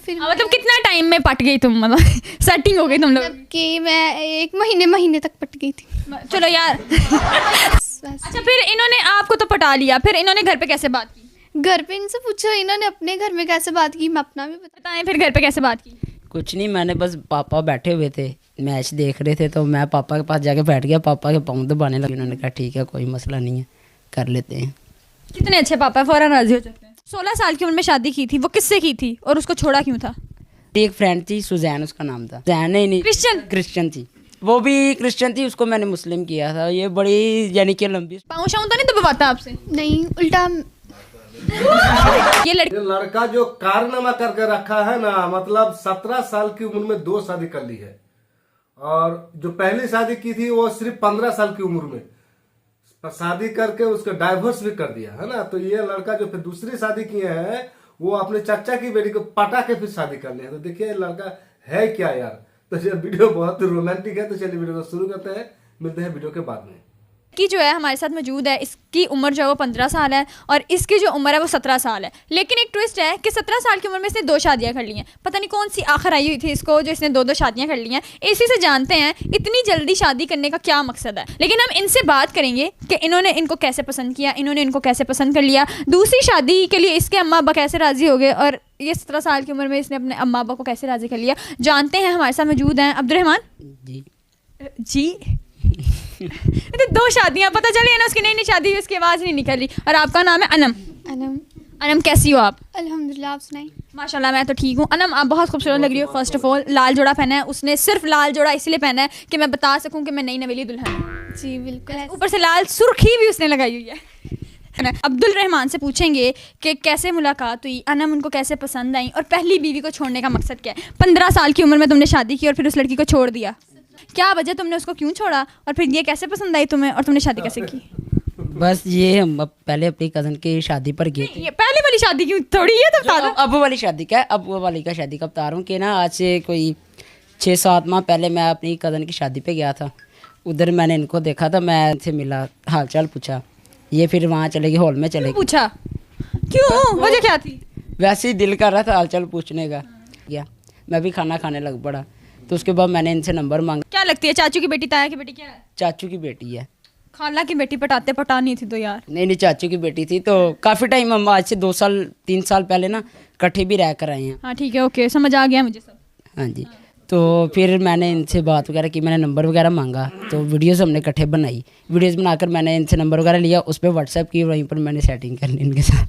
फिर मतलब कितना टाइम में पट गई तुम, मतलब सेटिंग हो गई तुम लोग कि मैं 1 महीने तक पट गई थी चलो यार। बस। अच्छा फिर इन्होंने आपको तो पटा लिया, फिर इन्होंने घर पे कैसे बात की? घर पे इनसे पूछो इन्होंने अपने घर में कैसे बात की, मैं अपना भी बताएं फिर घर पे कैसे बात की? कुछ नहीं, मैंने बस पापा बैठे हुए थे मैच देख रहे थे तो मैं पापा के पास जाके बैठ गया, पापा के पाँव दबाने लगे। उन्होंने कहा ठीक है कोई मसला नहीं है, कर लेते हैं। कितने अच्छे पापा, फौरन राजी हो जाते हैं। 16 साल की उम्र में शादी की थी, वो किससे की थी और उसको छोड़ा क्यों था? एक फ्रेंड थी सुजैन, उसका नाम था। सुजैन नहीं, क्रिश्चियन थी, वो भी क्रिश्चियन थी, उसको मैंने मुस्लिम किया था। ये बड़ी यानी कि लंबी। पाँव शाँव तो नहीं दबाता आपसे? नहीं, उल्टा ये लड़की ये लड़का जो कारनामा करके रखा है ना, मतलब 17 साल की उम्र में 2 शादी कर ली है, और जो पहली शादी की थी वो सिर्फ 15 साल की उम्र में शादी करके उसको डाइवोर्स भी कर दिया है ना। तो ये लड़का जो फिर दूसरी शादी किए हैं वो अपने चाचा की बेटी को पटा के फिर शादी कर लिया। तो देखिए लड़का है क्या यार। तो ये वीडियो बहुत रोमांटिक है, तो चलिए वीडियो को शुरू करते हैं, मिलते हैं वीडियो के बाद में। की जो है हमारे साथ मौजूद है, इसकी उम्र जो है वो 15 साल है और इसकी जो उम्र है वो 17 साल है। लेकिन एक ट्विस्ट है कि 17 साल की उम्र में इसने 2 शादियां कर ली हैं। पता नहीं कौन सी आखिर आई हुई थी इसको जो इसने 2 शादियां कर ली हैं। इसी से जानते हैं इतनी जल्दी शादी करने का क्या मकसद है। लेकिन हम इनसे बात करेंगे कि इन्होंने इनको कैसे पसंद किया, इन्होंने इनको कैसे पसंद कर लिया, दूसरी शादी के लिए इसके अम्मा अब्बा कैसे राज़ी हो गए और ये 17 साल की उम्र में इसने अपने अम्मा अब्बा को कैसे राज़ी कर लिया। जानते हैं। हमारे साथ मौजूद हैं अब्दुर्रहमान जी। तो 2 शादियां, पता चली है ना उसकी नई शादी हुई, उसकी आवाज़ नहीं निकल रही। और आपका नाम है अनम। अनम कैसी हो आप? अल्हम्दुलिल्लाह, आप सुनाई? माशाल्लाह मैं तो ठीक हूँ। अनम आप बहुत खूबसूरत लग रही हो। फर्स्ट ऑफ ऑल लाल जोड़ा पहना है उसने, सिर्फ लाल जोड़ा इसलिए पहना है कि मैं बता सकूँ कि मैं नई नवेली दुल्हन हूँ। जी बिल्कुल। ऊपर से लाल सुर्खी भी उसने लगाई हुई है। अब्दुल रहमान से पूछेंगे कि कैसे मुलाकात हुई, अनम उनको कैसे पसंद आई और पहली बीवी को छोड़ने का मकसद क्या है। 15 साल की उम्र में तुमने शादी की और फिर उस लड़की को छोड़ दिया, क्या वजह, तुमने उसको क्यों छोड़ा और फिर ये कैसे पसंद आई तुम्हें और तुमने शादी कैसे की? बस ये हम पहले अपनी कज़न की शादी पर गए थे। ये पहले वाली शादी क्यों थोड़ी है तो बता दो। अब वाली शादी का, अब वो वाली का शादी का बता रहा हूँ कि ना आज से कोई 6-7 माह पहले मैं अपनी कज़न की शादी पे गया था। उधर मैंने इनको देखा था, मैं इनसे मिला, हाल चाल पूछा। ये फिर वहाँ चले गए, हॉल में चले गए। पूछा क्यों, वजह क्या थी? वैसे ही दिल कर रहा था हाल चाल पूछने का। या मैं भी खाना खाने लग पड़ा, तो उसके बाद मैंने इनसे नंबर मांगा। क्या लगती है, चाचू की बेटी, ताया की बेटी, क्या है? चाचू की बेटी है। खाला की बेटी पटानी थी तो यार। नहीं चाचू की बेटी थी। तो काफ़ी टाइम, हम आज से 2-3 साल पहले ना इकट्ठे भी रह कर आए हैं। हाँ ठीक है, ओके, समझ आ गया मुझे सब। हाँ जी। तो फिर मैंने इनसे बात वगैरह की, मैंने नंबर वगैरह मांगा, तो वीडियोस हमने इकट्ठे बनाई। वीडियोस बनाकर मैंने इनसे नंबर वगैरह लिया, उस पर व्हाट्सएप की, वहीं पर मैंने सेटिंग कर ली इनके साथ।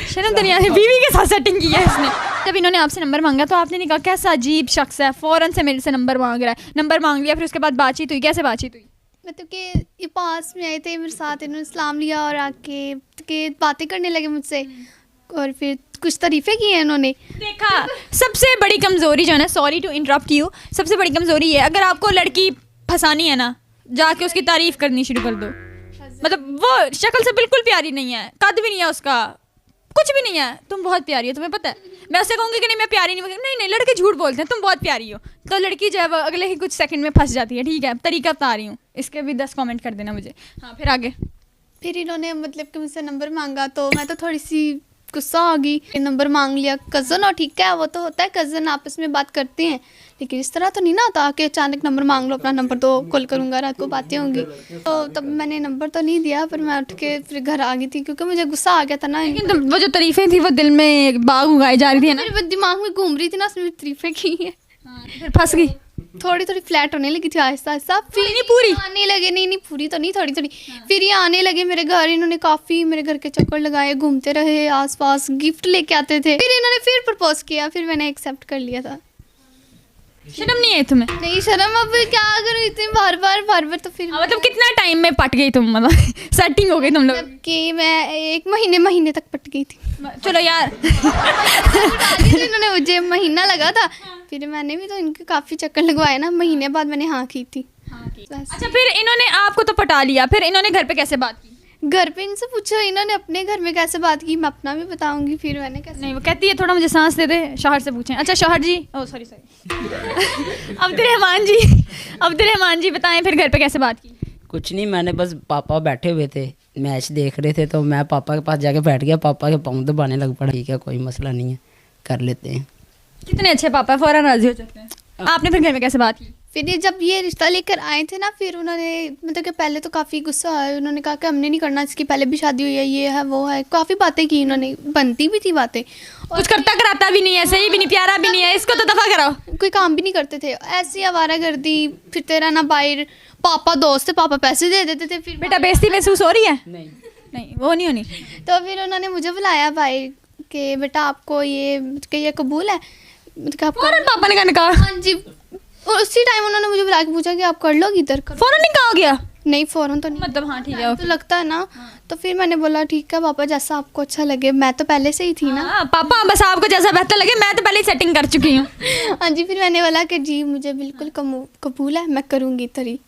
शर्म दुनिया है, बीवी के साथ सेटिंग की है इसने। जब इन्होंने आपसे नंबर मांगा तो आपने नहीं कहा कैसा अजीब शख्स है, फ़ौरन से मेरे से नंबर मांग रहा है। नंबर मांग लिया, फिर उसके बाद बातचीत हुई, कैसे बातचीत हुई? मतलब कि ये पास में आए थे मेरे साथ, इन्होंने सलाम लिया और आके के बातें करने लगे मुझसे और फिर कुछ तारीफ़ें की हैं इन्होंने। देखा, सबसे बड़ी कमज़ोरी जो है ना, सॉरी टू इंटरप्ट यू, सबसे बड़ी कमज़ोरी है अगर आपको लड़की फंसानी है ना, जाके उसकी तारीफ़ करनी शुरू कर दो। मतलब वो शक्ल से बिल्कुल प्यारी नहीं है, कद भी नहीं है उसका, कुछ भी नहीं है, तुम बहुत प्यारी हो, तुम्हें पता है। मैं उससे कहूँगी कि नहीं मैं प्यारी नहीं, लड़के झूठ बोलते हैं, तुम बहुत प्यारी हो, तो लड़की जो है वो अगले ही कुछ सेकंड में फंस जाती है। ठीक है, तरीका बता रही हूँ, इसके भी 10 कमेंट कर देना मुझे। हाँ फिर आगे। फिर इन्होंने मतलब कि मुझसे नंबर मांगा तो मैं तो थोड़ी सी गुस्सा आ गई। नंबर मांग लिया, कज़न, और ठीक है वो तो होता है, कज़न आपस में बात करते हैं, लेकिन इस तरह तो नहीं ना होता कि अचानक नंबर मांग लो, अपना नंबर तो कॉल करूँगा, रात को बातें होंगी। तो तब मैंने नंबर तो नहीं दिया, पर मैं उठ के फिर घर आ गई थी क्योंकि मुझे गुस्सा आ गया था ना। लेकिन वो जो तारीफ़ें थी वो दिल में बाग उगाई जा रही थी ना, मेरे दिमाग में घूम रही थी ना, उसमें तारीफ़ें की हैं। फिर फंस गई। थोड़ी फ्लैट होने लगी थी आहिस्ता आहिस्ता, फिर नहीं पूरी आने लगे, नहीं पूरी तो नहीं, थोड़ी फिर ये आने लगे मेरे घर। इन्होंने काफ़ी मेरे घर के चक्कर लगाए, घूमते रहे आसपास, गिफ्ट लेके आते थे। फिर इन्होंने फिर प्रपोज किया, फिर मैंने एक्सेप्ट कर लिया था। शर्म नहीं है तुम्हें? नहीं शर्म, अब क्या करूँ, इतने बार बार तो फिर मतलब कितना टाइम में पट गई तुम, मतलब सेटिंग हो गई तुम लोग? कि मैं 1 महीने तक पट गई थी। चलो यार। इन्होंने मुझे महीना लगा था, फिर मैंने भी तो इनके काफ़ी चक्कर लगवाए ना, महीने बाद मैंने हाँ की थी। अच्छा फिर इन्होंने आपको तो पटा लिया, फिर इन्होंने घर पे कैसे बात की? घर पे इनसे पूछो इन्होंने अपने घर में कैसे बात की, मैं अपना भी बताऊंगी फिर मैंने कैसे। नहीं वो कहती है थोड़ा मुझे सांस दे दे, शौहर से पूछें। अच्छा शौहर जी, ओह सॉरी अब्दुर्रहमान जी बताएं फिर घर पे कैसे बात की? कुछ नहीं, मैंने बस पापा बैठे हुए थे मैच देख रहे थे, तो मैं पापा के पास जाके बैठ गया, पापा के पाँव दबाने लग पड़ा। ठीक है कोई मसला नहीं है, कर लेते हैं। कितने अच्छे पापा, फौरन राजी हो जाते हैं। आपने फिर घर में कैसे बात की? फिर ये जब ये रिश्ता लेकर आए थे ना, फिर उन्होंने मतलब कि पहले तो काफ़ी गुस्सा आया, उन्होंने कहा कि हमने नहीं करना, इसकी पहले भी शादी हुई है, ये है वो है, काफ़ी बातें की उन्होंने, बनती भी थी बातें। और कुछ करता कराता भी नहीं है, सही भी नहीं, प्यारा भी नहीं है, इसको तो दफा कराओ। कोई काम भी नहीं करते थे, ऐसी आवारागर्दी, फिरते रहना बाहर। पापा दोस्त थे, पापा पैसे दे देते थे। फिर बेटा बेइज्जती महसूस हो रही है? नहीं नहीं, वो नहीं होनी। तो फिर उन्होंने मुझे बुलाया भाई कि बेटा आपको ये कबूल है, मतलब आपको। फौरन पापा ने कहा? हाँ जी, और उसी टाइम उन्होंने मुझे बुला के पूछा कि आप कर लोगी इधर कर। फौरन नहीं कहा गया? नहीं फ़ौरन तो नहीं, मतलब हाँ ठीक है, तो लगता है ना। तो फिर मैंने बोला ठीक है पापा, जैसा आपको अच्छा लगे, मैं तो पहले से ही थी ना। हाँ, पापा बस आपको जैसा बेहतर लगे, मैं तो पहले ही सेटिंग कर चुकी हूँ। हाँ जी, फिर मैंने बोला कि जी मुझे बिल्कुल कबूल है, मैं करूँगी तरी।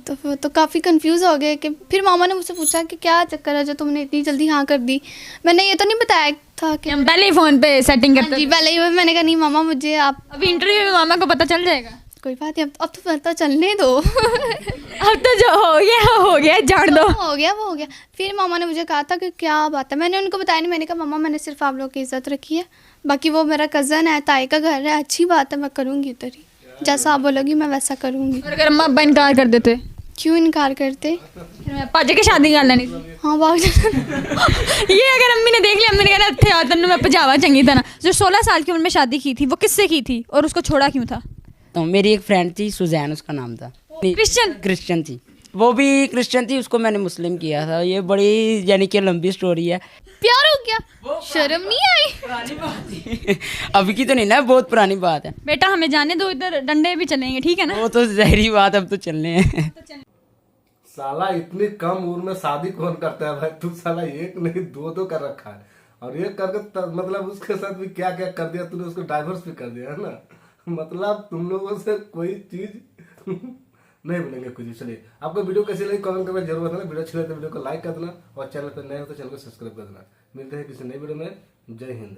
तो फिर तो काफ़ी कंफ्यूज हो गए कि फिर मामा ने मुझसे पूछा कि क्या चक्कर है जो तुमने इतनी जल्दी हाँ कर दी। मैंने ये तो नहीं बताया था कि हम पहले ही फोन पे सेटिंग हाँ करते जी, पहले ही मैंने कहा नहीं मामा मुझे आप, अभी इंटरव्यू में मामा को पता चल जाएगा। कोई बात नहीं, अब तो पता चलने दो। अब तो जो हो गया जान दो। हो गया वो हो गया। फिर मामा ने मुझे कहा था कि क्या बात है, मैंने उनको बताया नहीं, मैंने कहा मामा मैंने सिर्फ आप लोग की इज़्ज़त रखी है, बाकी वो मेरा कज़न है, ताई का घर है, अच्छी बात है, मैं करूँगी तरी, जैसा आप बोलोगी मैं वैसा करूँगी। और अगर अम्मा अब्बा इनकार कर देते? क्यों इनकार करते? फिर मैं पाजे की शादी कर लेनी थी। हाँ भाग ये अगर अम्मी ने देख लिया, अम्मी ने कहना थे और तन्नू मैं पजावा चंगी तरह। जो 16 साल की उम्र में शादी की थी वो किससे की थी और उसको छोड़ा क्यों था? तो मेरी एक फ्रेंड थी सुजैन, उसका नाम था। क्रिश्चियन थी, वो भी क्रिश्चियन थी, उसको मैंने मुस्लिम किया था। ये बड़ी यानी कि लंबी स्टोरी है। प्यार हो गया, शर्म नहीं आई? अभी की तो नहीं ना, बहुत पुरानी बात है। बेटा हमें जाने दो, इधर डंडे भी चलेंगे, ठीक है ना? वो तो जहरी बात, अब तो चलने हैं। साला इतनी कम उम्र में शादी कौन करता है भाई? तू साला एक नहीं दो कर रखा है, और ये करके मतलब उसके साथ भी क्या क्या कर दिया तूने, उसको डाइवर्स भी कर दिया है ना। मतलब तुम लोगों से कोई चीज नहीं बोलेंगे कुछ भी। चलिए, आपको वीडियो कैसी लगी कमेंट करके जरूर बताना। वीडियो अच्छी लगे तो वीडियो को लाइक कर देना, और चैनल पर नए हो तो चैनल को सब्सक्राइब कर देना। मिलते हैं किसी नई वीडियो में। जय हिंद।